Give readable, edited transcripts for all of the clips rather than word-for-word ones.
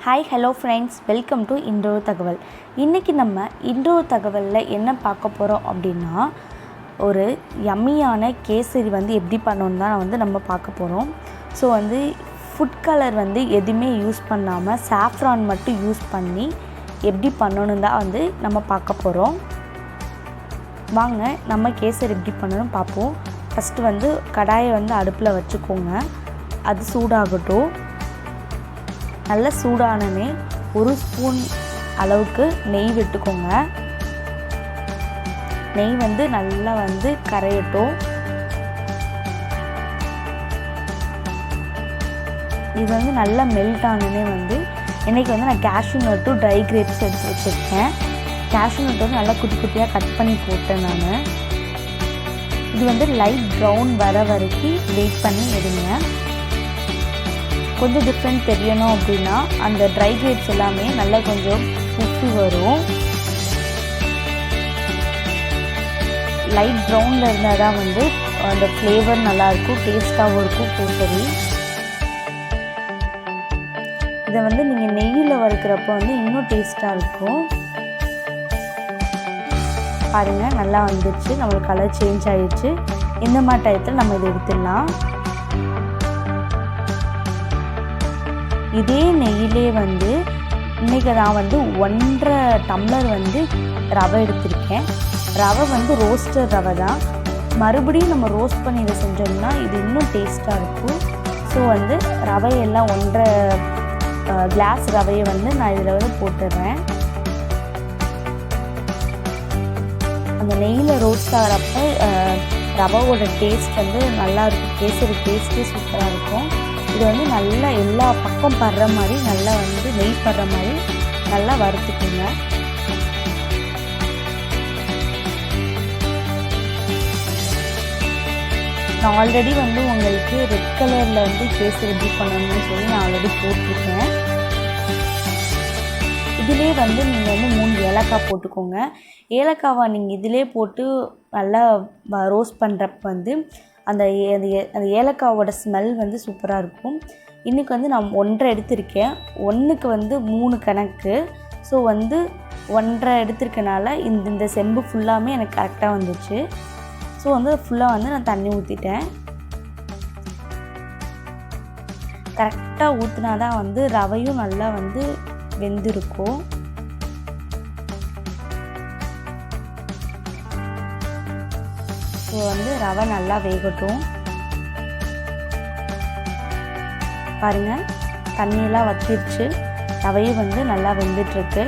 Hi hello friends, welcome to இன்றோ தகவல். இன்றைக்கி நம்ம இன்றோ தகவலில் என்ன பார்க்க போகிறோம் அப்படின்னா, ஒரு யம்மியான கேசரி எப்படி பண்ணணுன்னு தான் நம்ம பார்க்க போகிறோம். ஸோ ஃபுட் கலர் எதுவுமே யூஸ் பண்ணாமல் சாஃப்ரான் மட்டும் யூஸ் பண்ணி எப்படி பண்ணணும் தான் நம்ம பார்க்க போகிறோம். வாங்க நம்ம கேசரி எப்படி பண்ணணும் பார்ப்போம். ஃபஸ்ட்டு கடாயை அடுப்பில் வச்சுக்கோங்க. அது சூடாகட்டும். நல்லா சூடானே 1 ஸ்பூன் அளவுக்கு நெய் விட்டுக்கோங்க. நெய் நல்லா கரையட்டும். இது நல்லா மெல்ட் ஆனனே இன்றைக்கி நான் கேஷ்யூ நட்டும் ட்ரை கிரேப்ஸ் எடுத்து வச்சுருக்கேன். கேஷ்யூ நட்டு நல்லா குட்டி குட்டியாக கட் பண்ணி போட்டேன் நான். இது லைட் ப்ரௌன் வர வரைக்கும் வெயிட் பண்ணி எடுங்க. கொஞ்சம் டிஃப்ரெண்ட் தெரியணும் அப்படின்னா அந்த ட்ரை கிரேப்ஸ் எல்லாமே நல்லா கொஞ்சம் உப்பி வரும். லைட் ப்ரௌனில் இருந்தால் தான் அந்த ஃப்ளேவர் நல்லாயிருக்கும், டேஸ்ட்டாகவும் இருக்கும் கேசரி. இதை நீங்கள் நெய்யில் வறுக்கிறப்போ இன்னும் டேஸ்ட்டாக இருக்கும். பாருங்கள், நல்லா வந்துடுச்சு. நம்மளுக்கு கலர் சேஞ்ச் ஆகிடுச்சு. இந்த மாதிரி டயத்தில் நம்ம இதை எடுத்துடலாம். இதே நெய்யிலே இன்றைக்கி நான் 1.5 டம்ளர் ரவை எடுத்திருக்கேன். ரவை ரோஸ்டர் ரவை தான். மறுபடியும் நம்ம ரோஸ்ட் பண்ணி இதை செஞ்சோம்னா இது இன்னும் டேஸ்ட்டாக இருக்கும். ஸோ ரவையெல்லாம் 1.5 கிளாஸ் ரவையை நான் இதில் போட்டுடுறேன். அந்த நெய்யில் ரோஸ்ட் ஆகிறப்ப ரவையோட டேஸ்ட் நல்லாயிருக்கும். கேசரி டேஸ்ட்டே சூப்பராக இருக்கும். இது நல்லா எல்லா பக்கம் படுற மாதிரி நல்லா நெய் படுற மாதிரி நல்லா வறுத்துக்குங்க. நான் ஆல்ரெடி உங்களுக்கு ரெட் கலரில் கேசரி எப்படி பண்ணணும்னு சொல்லி நான் ஆல்ரெடி போட்டிருக்கேன். இதிலே நீங்கள் 3 ஏலக்காய் போட்டுக்கோங்க. ஏலக்காவை நீங்கள் இதிலே போட்டு நல்லா ரோஸ்ட் பண்ணுறப்ப அந்த ஏலக்காவோட ஸ்மெல் சூப்பராக இருக்கும். இன்றைக்கி நான் 1.5 எடுத்திருக்கேன். 1க்கு 3 கணக்கு. ஸோ 1.5 எடுத்திருக்கனால இந்த செம்பு ஃபுல்லாமே எனக்கு கரெக்டாக வந்துச்சு. ஸோ ஃபுல்லாக நான் தண்ணி ஊற்றிட்டேன். கரெக்டாக ஊற்றினா தான் ரவையும் நல்லா வெந்திருக்கும். ஸோ ரவை நல்லா வேகட்டும். பாருங்கள், தண்ணியெல்லாம் வற்றிருச்சு. ரவையும் நல்லா வெந்துட்டுருக்கு.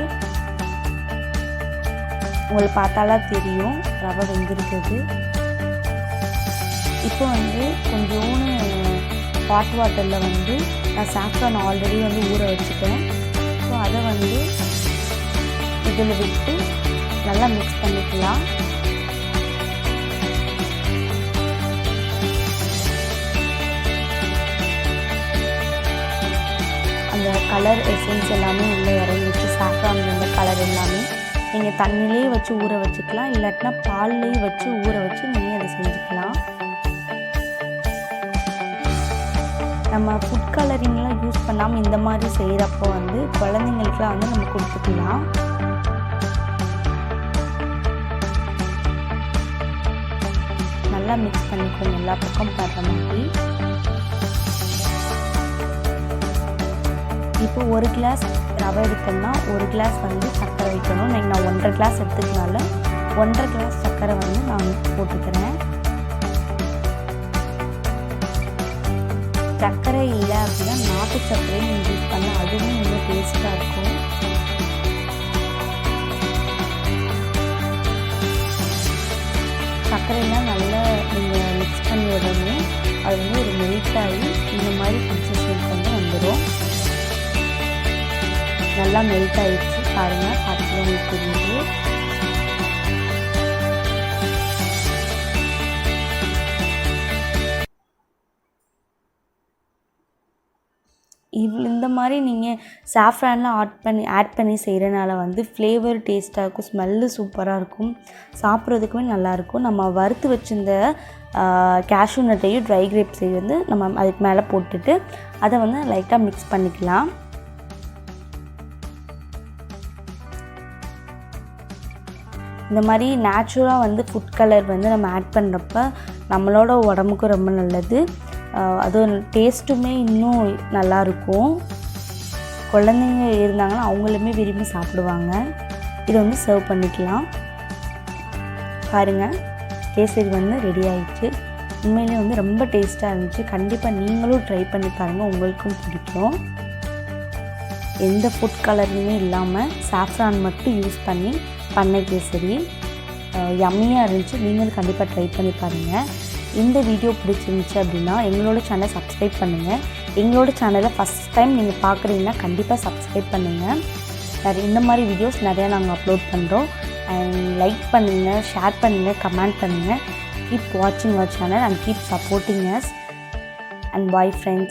உங்களுக்கு பார்த்தாலாம் தெரியும் ரவை வெந்திருக்குது. இப்போ கொஞ்சோன்னு ஹாட் வாட்டரில் நான் சாஃப்ரான் ஆல்ரெடி ஊற வச்சுட்டேன். ஸோ அதை இதில் விட்டு நல்லா மிக்ஸ் பண்ணிக்கலாம். அந்த கலர் எசன்ஸ் எல்லாமே உள்ளே இறங்கிச்சு. சாஃப்ரான் கலர் எல்லாமே நீங்கள் தண்ணியிலே வச்சு ஊற வச்சுக்கலாம். இல்லாட்டினா பால்லேயே வச்சு ஊற வச்சு நீங்கள் அதை செஞ்சுக்கலாம். நம்ம ஃபுட் கலரிங்லாம் யூஸ் பண்ணாமல் இந்த மாதிரி செய்கிறப்போ குழந்தைங்களுக்குலாம் நம்ம கொடுத்துக்கலாம். நல்லா மிக்ஸ் பண்ணிக்கோங்க எல்லா பக்கம் படுற மாதிரி. இப்போ 1 கிளாஸ் ரவை எடுத்தோம்னா 1 கிளாஸ் சர்க்கரை வைக்கணும். நான் 1.5 கிளாஸ் எடுத்துக்கனால 1.5 கிளாஸ் சர்க்கரை நான் போட்டுக்கிறேன். சர்க்கரை இல்லை அப்படின்னா நாட்டு சர்க்கரையும் நீங்கள் யூஸ் பண்ணால் அதுவும் இன்னும் டேஸ்ட்டாக இருக்கும். சர்க்கரைலாம் நல்லா நீங்கள் மிக்ஸ் பண்ணி உடனே அது ஒரு மெல்ட் ஆகி இந்த மாதிரி கன்சிஸ்டன்சி வந்துடும். நல்லா மெல்ட் ஆகிடுச்சு. பாருங்கள், பார்த்துட்டு உங்களுக்கு தெரியுது. இந்த மாதிரி நீங்கள் சாஃப்ரான்லாம் ஆட் பண்ணி செய்கிறனால ஃப்ளேவர் டேஸ்ட்டாக இருக்கும். ஸ்மெல்லு சூப்பராக இருக்கும். சாப்பிட்றதுக்குமே நல்லாயிருக்கும். நம்ம வறுத்து வச்சுருந்த கேஷ்யூ நட்டையும் ட்ரை கிரேப்ஸையும் நம்ம அதுக்கு மேலே போட்டுட்டு அதை லைட்டாக மிக்ஸ் பண்ணிக்கலாம். இந்த மாதிரி நேச்சுரலாக வந்து ஃபுட் கலர் வந்து நம்ம ஆட் பண்ணுறப்ப நம்மளோட உடம்புக்கு ரொம்ப நல்லது. அதுவும் டேஸ்ட்டுமே இன்னும் நல்லாயிருக்கும். குழந்தைங்க இருந்தாங்கன்னா அவங்களுமே விரும்பி சாப்பிடுவாங்க. இதை வந்து சர்வ் பண்ணிக்கலாம். பாருங்கள், கேசரி வந்து ரெடி ஆகிடுச்சு. உண்மையிலே வந்து ரொம்ப டேஸ்ட்டாக இருந்துச்சு. கண்டிப்பாக நீங்களும் ட்ரை பண்ணி பாருங்கள், உங்களுக்கும் பிடிக்கும். எந்த ஃபுட் கலருமே இல்லாமல் சாஃப்ரான் மட்டும் யூஸ் பண்ணி பண்ண கேசரி யம்மியாக இருந்துச்சு. நீங்களும் கண்டிப்பாக ட்ரை பண்ணி பாருங்கள். இந்த வீடியோ பிடிச்சிருந்துச்சு அப்படின்னா எங்களோட சேனலை சப்ஸ்கிரைப் பண்ணுங்கள். எங்களோட சேனலை ஃபஸ்ட் டைம் நீங்கள் பார்க்குறீங்கன்னா கண்டிப்பாக சப்ஸ்கிரைப் பண்ணுங்கள். இந்த மாதிரி வீடியோஸ் நிறையா நாங்கள் அப்லோட் பண்ணுறோம். அண்ட் லைக் பண்ணுங்கள், ஷேர் பண்ணுங்கள், கமெண்ட் பண்ணுங்கள். கீப் வாட்சிங் our channel and keep supporting us. And bye friends.